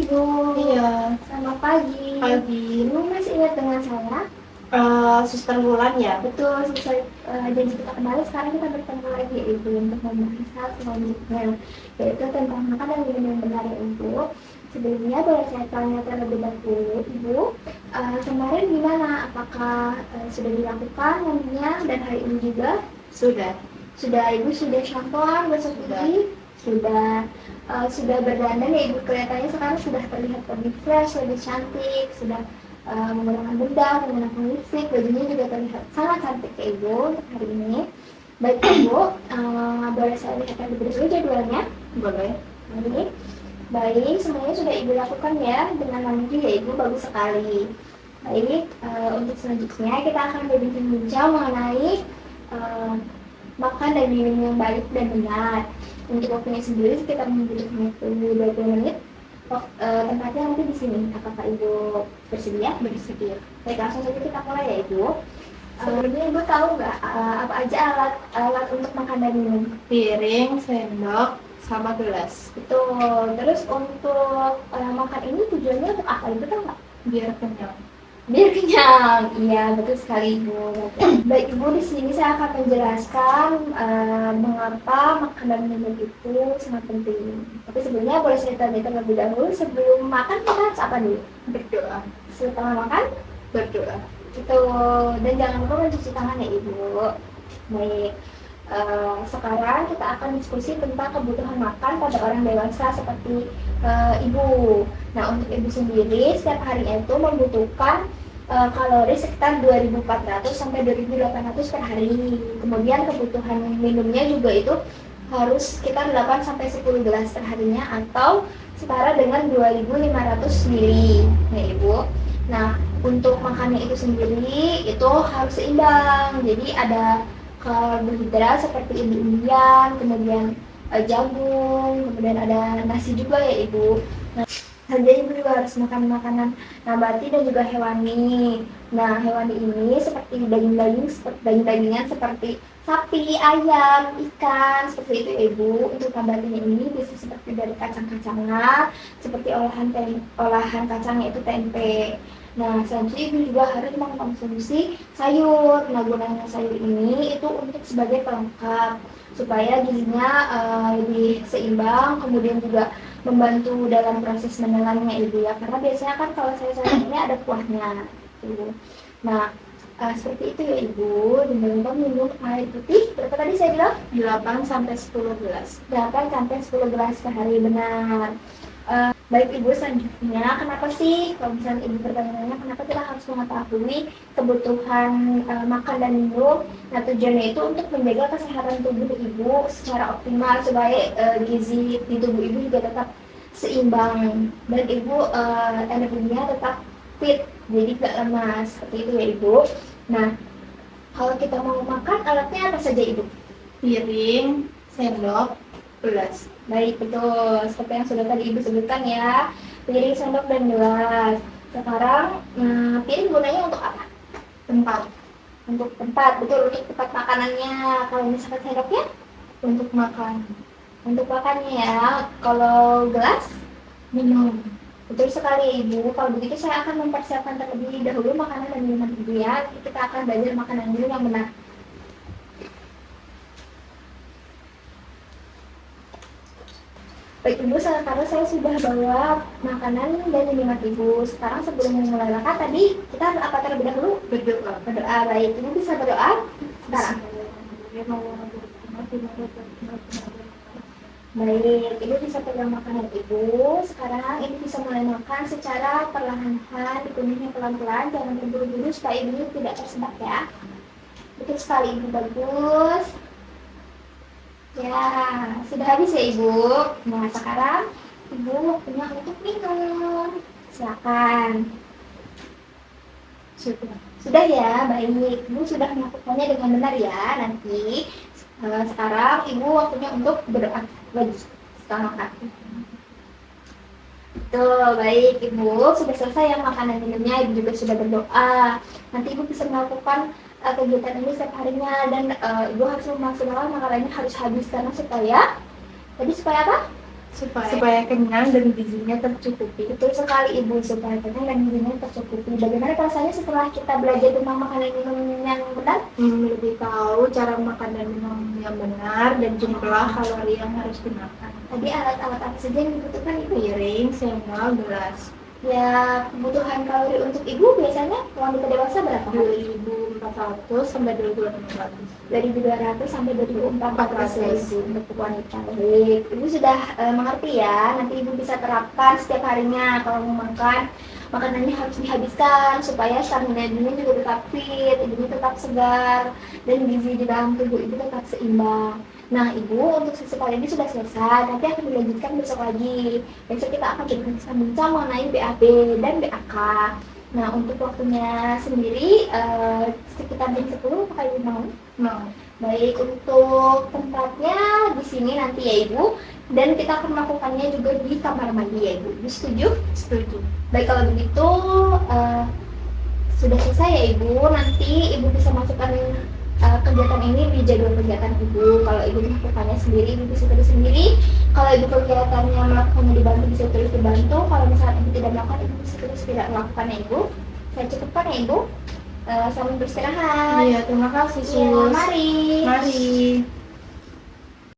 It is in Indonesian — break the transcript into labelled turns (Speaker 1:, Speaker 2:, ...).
Speaker 1: Ibu.
Speaker 2: Iya,
Speaker 1: Selamat pagi.
Speaker 2: pagi.
Speaker 1: Ibu masih ingat dengan saya?
Speaker 2: Suster Wulan ya?
Speaker 1: Betul, sesuai janji kita kemarin. Sekarang kita bertemu lagi ya Ibu untuk membahas hal selanjutnya, yaitu tentang makan dan minum yang benar ya Ibu. Sebelumnya boleh saya tanya terlebih dahulu Ibu, kemarin gimana? Apakah sudah dilakukan mandinya dan hari ini juga?
Speaker 2: Sudah.
Speaker 1: Sudah Ibu sudah shampoo, gosok gigi? Sudah berdandan ya Ibu, kelihatannya sekarang sudah terlihat lebih fresh, lebih cantik, sudah menggunakan bedak, menggunakan lipstick, bajunya juga terlihat sangat cantik ya Ibu untuk hari ini. Baik Ibu, boleh saya lihat lebih dulu jadwalnya?
Speaker 2: Boleh.
Speaker 1: Baik, semuanya sudah Ibu lakukan ya dengan mandi ya Ibu, bagus sekali. Baik, untuk selanjutnya kita akan berbincang mengenai makan dan minum yang baik dan benar. Untuk waktunya sendiri kita membutuhkan waktu 20 menit. Tempatnya nanti di sini. Apakah Ibu bersedia?
Speaker 2: Bersedia.
Speaker 1: Baik, langsung saja kita mulai ya Ibu. Sebelumnya Ibu tahu nggak apa aja alat untuk makan dan minum?
Speaker 2: Piring, sendok, sama gelas.
Speaker 1: Betul. Terus untuk makan ini tujuannya untuk apa Ibu tahu nggak?
Speaker 2: Biar kenyang.
Speaker 1: Biar kenyang. Iya, betul sekali Ibu. Baik Ibu, di sini saya akan menjelaskan mengapa makan dan minum itu sangat penting. Tapi sebelumnya boleh saya tanya terlebih dahulu, sebelum makan kita harus apa dulu?
Speaker 2: Berdoa.
Speaker 1: Setelah makan?
Speaker 2: Berdoa.
Speaker 1: Betul. Dan jangan lupa mencuci tangan ya Ibu. Baik. Sekarang kita akan diskusi tentang kebutuhan makan pada orang dewasa seperti Ibu. Nah, untuk Ibu sendiri setiap harinya itu membutuhkan kalori sekitar 2.400 sampai 2.800 per hari. Kemudian kebutuhan minumnya juga itu harus sekitar 8 sampai 10 gelas per harinya atau setara dengan 2.500 ml ya Ibu. Nah, untuk makannya itu sendiri itu harus seimbang. Jadi ada karbohidrat seperti umbi-umbian, kemudian jagung, kemudian ada nasi juga ya Ibu. Nah, jadi Ibu juga harus makan makanan nabati dan juga hewani. Nah, hewani ini seperti daging-dagingan seperti sapi, ayam, ikan, seperti itu ya Ibu. Untuk nabatinya ini bisa seperti dari kacang-kacangan, seperti olahan kacangnya itu tempe. Nah, selanjutnya Ibu juga harus mengkonsumsi sayur. Nah, gunanya sayur ini itu untuk sebagai pelengkap supaya gizinya lebih seimbang, kemudian juga membantu dalam proses menelannya Ibu ya. Karena biasanya kan kalau sayur-sayur ini ada kuahnya. Ibu. Nah, seperti itu ya Ibu. Dan jangan lupa minum air putih. Berapa tadi saya bilang?
Speaker 2: 8 sampai 10 gelas.
Speaker 1: 8 sampai 10 gelas per hari, benar. Baik Ibu, selanjutnya kenapa sih kalau misalnya Ibu bertanya kenapa kita harus mengetahui kebutuhan makan dan minum? Nah, tujuannya itu untuk menjaga kesehatan tubuh Ibu secara optimal supaya gizi di tubuh Ibu juga tetap seimbang dan Ibu energinya tetap fit, jadi gak lemas, seperti itu ya Ibu. Nah, kalau kita mau makan alatnya apa saja Ibu?
Speaker 2: Piring, sendok, gelas.
Speaker 1: Baik, betul. Seperti yang sudah tadi Ibu sebutkan ya, piring, sendok, dan gelas. Sekarang, piring gunanya untuk apa?
Speaker 2: Tempat.
Speaker 1: Untuk tempat, betul, untuk tempat makanannya. Kalau misalkan sendoknya?
Speaker 2: Untuk makan.
Speaker 1: Untuk makannya ya. Kalau gelas?
Speaker 2: Minum.
Speaker 1: Betul sekali Ibu. Kalau begitu saya akan mempersiapkan terlebih dahulu makanan dan minuman Ibu ya. Kita akan belajar makanan dulu yang benar. Baik Ibu, sekarang saya sudah bawa makanan dan minuman Ibu. Sekarang sebelum memulai makan tadi kita apa terlebih dahulu?
Speaker 2: Berdoa.
Speaker 1: Berdoa. Baik, Ibu bisa berdoa sekarang. Baik, Ibu bisa pegang makanan Ibu. Sekarang Ibu bisa mulai makan secara perlahan-lahan, dikunyahnya pelan-pelan, jangan terburu-buru supaya Ibu tidak tersedak ya. Betul sekali Ibu, bagus. Ya, sudah habis ya Ibu. Nah, sekarang Ibu waktunya untuk minum. Silakan. Sudah ya, baik. Ibu sudah melakukannya dengan benar ya. Nanti sekarang Ibu waktunya untuk berdoa lagi setelah makan. Betul, baik Ibu. Sudah selesai ya makanan minumnya, Ibu juga sudah berdoa. Nanti Ibu bisa melakukan kegiatan ini setiap harinya dan Ibu harus memaksimalkan makanannya harus habis karena supaya apa?
Speaker 2: supaya kenyang dan gizinya tercukupi.
Speaker 1: Betul sekali Ibu, supaya kenyang dan gizinya tercukupi. Bagaimana rasanya setelah kita belajar tentang makanan minum yang benar?
Speaker 2: Lebih tahu cara makan dan minum yang benar dan jumlah kalori yang harus dimakan.
Speaker 1: Tadi alat-alat apa saja yang dibutuhkan Ibu?
Speaker 2: Piring, sendok, gelas.
Speaker 1: Ya, kebutuhan kalori untuk Ibu biasanya wanita dewasa berapa?
Speaker 2: 2.400 sampai 2.600.
Speaker 1: 2.200 sampai 2.400 ya Ibu untuk wanita. Baik, Ibu sudah mengerti ya. Nanti Ibu bisa terapkan setiap harinya kalau mau makan. Makanannya harus dihabiskan supaya stamina ibunya juga tetap fit, ibunya tetap segar, dan gizi di dalam tubuh ibu tetap seimbang. Nah, Ibu, untuk sesi kali ini sudah selesai. Nanti akan dilanjutkan besok lagi. Besok kita akan berbincang mengenai BAB dan BAK. Nah, untuk waktunya sendiri sekitar jam 10, apakah Ibu mau?
Speaker 2: Mau.
Speaker 1: Baik, untuk tempatnya di sini nanti ya Ibu. Dan kita akan melakukannya juga di kamar mandi ya Ibu. Ibu setuju?
Speaker 2: Setuju.
Speaker 1: Baik, kalau begitu sudah selesai ya Ibu. Nanti Ibu bisa masukkan kegiatan ini di jadwal kegiatan Ibu. Kalau Ibu melakukannya sendiri, Ibu bisa tulis sendiri. Kalau Ibu kegiatannya melakukannya dibantu, bisa tulis dibantu. Kalau misalnya Ibu tidak melakukan, Ibu bisa tulis tidak melakukannya Ibu. Saya cukupkan ya Ibu. Selamat beristirahat.
Speaker 2: Iya, terima kasih,
Speaker 1: Iya,
Speaker 2: Sus.
Speaker 1: mari.
Speaker 2: Mari.